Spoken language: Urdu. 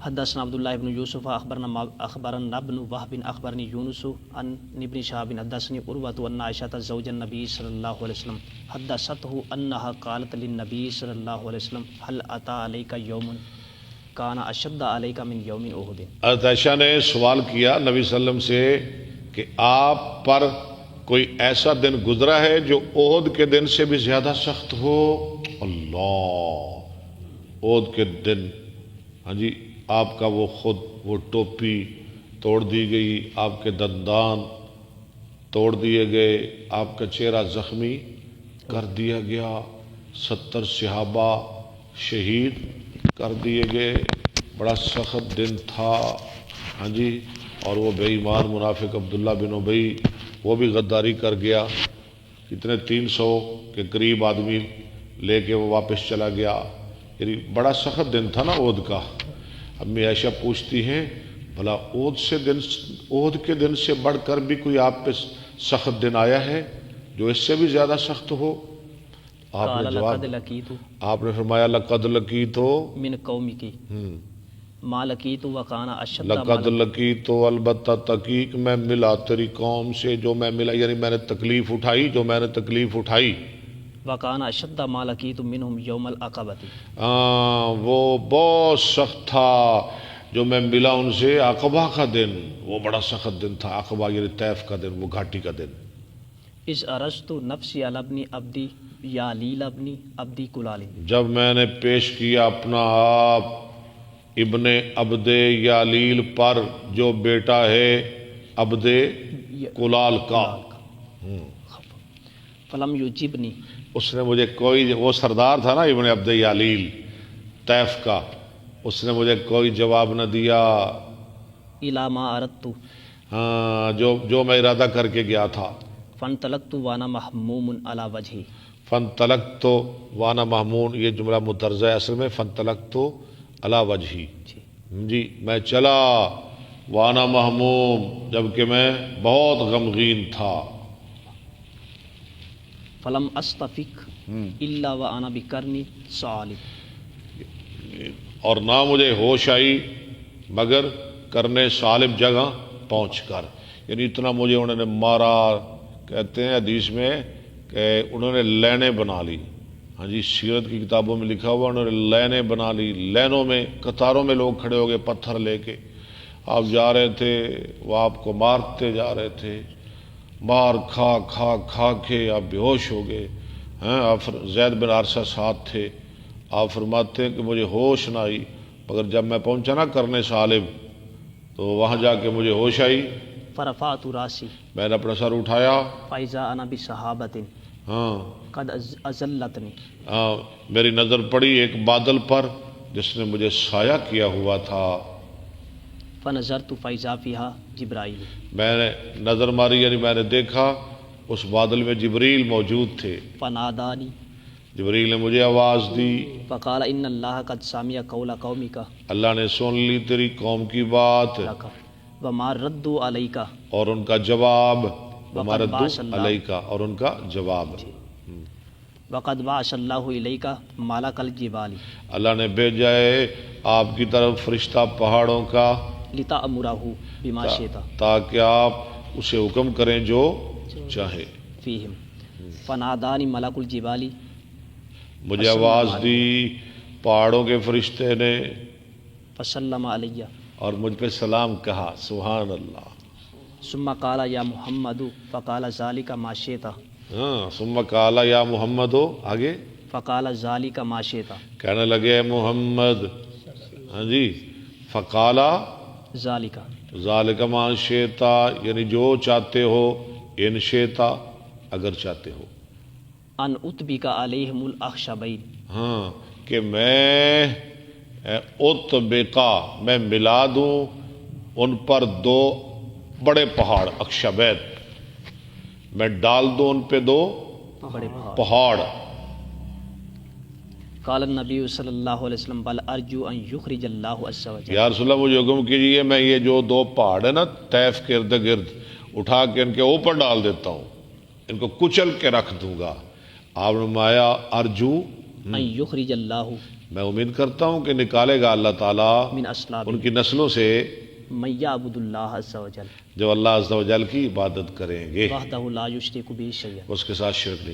حدثنا عبد الله بن يوسف اخبرنا ابن وهب اخبرني يونس عن ابن شهاب حدثني عروة ان عائشة زوج النبي صلى الله عليه وسلم حدثته انها قالت للنبي صلى الله عليه وسلم هل اتى عليك يوم كان اشد عليك من يوم احد۔ عائشہ نے سوال کیا نبی صلی اللہ علیہ وسلم سے کہ آپ پر کوئی ایسا دن گزرا ہے جو احد کے دن سے بھی زیادہ سخت ہو؟ اللہ، احد کے دن، ہاں جی، آپ کا وہ ٹوپی توڑ دی گئی، آپ کے دندان توڑ دیے گئے، آپ کا چہرہ زخمی کر دیا گیا، 70 صحابہ شہید کر دیے گئے، بڑا سخت دن تھا، ہاں جی۔ اور وہ بے ایمان منافق عبداللہ بن ابی وہ بھی غداری کر گیا، کتنے 300 کے قریب آدمی لے کے وہ واپس چلا گیا، یعنی بڑا سخت دن تھا نا احد کا۔ امی عائشہ پوچھتی ہیں بھلا احد کے دن سے بڑھ کر بھی کوئی آپ پہ سخت دن آیا ہے جو اس سے بھی زیادہ سخت ہو؟ آپ نے فرمایا لقد لقیتو من قومک ما لقیت وکان اشد، لقد لقیتو، البتہ تحقیق میں ملا تیری قوم سے جو میں ملا، یعنی میں نے تکلیف اٹھائی، وکان اشد ما لقیت منہم یوم العقبۃ، وہ بہت سخت تھا جو میں ملا ان سے عقبہ کا دن، وہ بڑا سخت دن تھا، عقبہ یعنی طیف کا دن، وہ گھاٹی کا دن۔ اذ ارست نفسی علی ابن عبدی یا لیل ابن عبدی کلال، جب میں نے پیش کیا اپنا آپ ابن عبد یالیل پر جو بیٹا ہے عبد کلال کا، فلم یجبنی، اس نے مجھے کوئی، وہ سردار تھا نا ابن عبد یالیل طیف کا، اس نے مجھے کوئی جواب نہ دیا، الی ما اردت، ہاں جو میں ارادہ کر کے گیا تھا، فانطلقت وانا محموم علی وجہی، فانطلقت وانا محمون، یہ جملہ مترجم ہے اصل میں فانطلقت علی وجہی، جی میں چلا وانا محموم جبکہ میں بہت غمگین تھا، فلم استفق الا وانا بقرنی ثعلب، اور نہ مجھے ہوش آئی مگر کرنے ثعلب جگہ پہنچ کر، یعنی اتنا مجھے انہوں نے مارا، کہتے ہیں حدیث میں کہ انہوں نے لینیں بنا لی، ہاں جی، سیرت کی کتابوں میں لکھا ہوا انہوں نے لینیں بنا لی، لینوں میں قطاروں میں لوگ کھڑے ہو گئے پتھر لے کے، آپ جا رہے تھے وہ آپ کو مارتے جا رہے تھے، مار کھا کے آپ بے ہوش ہو گئے ہیں۔ آپ زید بن حارثہ ساتھ تھے، آپ فرماتے ہیں کہ مجھے ہوش نہ آئی مگر جب میں پہنچا نا کرنے ثعلب تو وہاں جا کے مجھے ہوش آئی، فرفعت راسی، میں نے اپنا سر اٹھایا، فاذا انا بصحابۃ ہاں قد اذلتنی، میری نظر پڑی ایک بادل پر جس نے مجھے سایہ کیا ہوا تھا، فنظرت فاذا فیہا جبرائیل، میں نے نظر ماری یعنی میں نے دیکھا اس بادل میں جبریل موجود تھے، فنادانی، جبریل نے مجھے آواز دی، فقال ان اللہ قد سمع قول قومک اللہ نے سن لی تیری قوم کی بات لک وما ردوا علیک، اور ان کا جواب، وقد بعث اللہ، علیہ کا، اور ان کا جواب، وقد بعث اللہ الیک ملک الجبال، اللہ نے بھیجا ہے آپ کی طرف فرشتہ پہاڑوں کا، لتأمرہ بما شئت تاکہ آپ اسے حکم کریں جو چاہے، فیہم، فنادانی ملک الجبال، مجھے آواز دی پہاڑوں کے فرشتے نے، فسلم علیہ، اور مجھ پہ سلام کہا، سبحان اللہ، ثم قال یا محمد، فقال ذلک ما شئت، ہاں، ثم قال یا محمد، آگے فقال ذلک ما شئت، کہنے لگے محمد، ہاں جی، فقال ذالک، ذالک ما شئت، یعنی جو چاہتے ہو، ان شئت اگر چاہتے ہو، ان اتبک علیہم الاخشبین، ہاں کہ میں اتبقا، میں ملا دوں ان پر 2 بڑے پہاڑ، اخشبین، میں ڈال دوں ان پہ 2 بڑے پہاڑ، قال النبی صلی اللہ علیہ وسلم بل ارجو ان یخرج اللہ عز وجل، یا رسول اللہ مجھے حکم کیجیے میں یہ جو 2 پہاڑ ہیں نا طیف کے ارد گرد اٹھا کے ان کے اوپر ڈال دیتا ہوں، ان کو کچل کے رکھ دوں گا، آپ نے فرمایا ارجو، ان یخرج اللہ، میں امید کرتا ہوں کہ نکالے گا اللہ تعالیٰ من اسلاب ان کی نسلوں سے من یعبد اللہ عز و جل جو اللہ عز و جل کی عبادت کریں گے، وحدہ لا یشرک بہ شیئا اس کے ساتھ شرک نہیں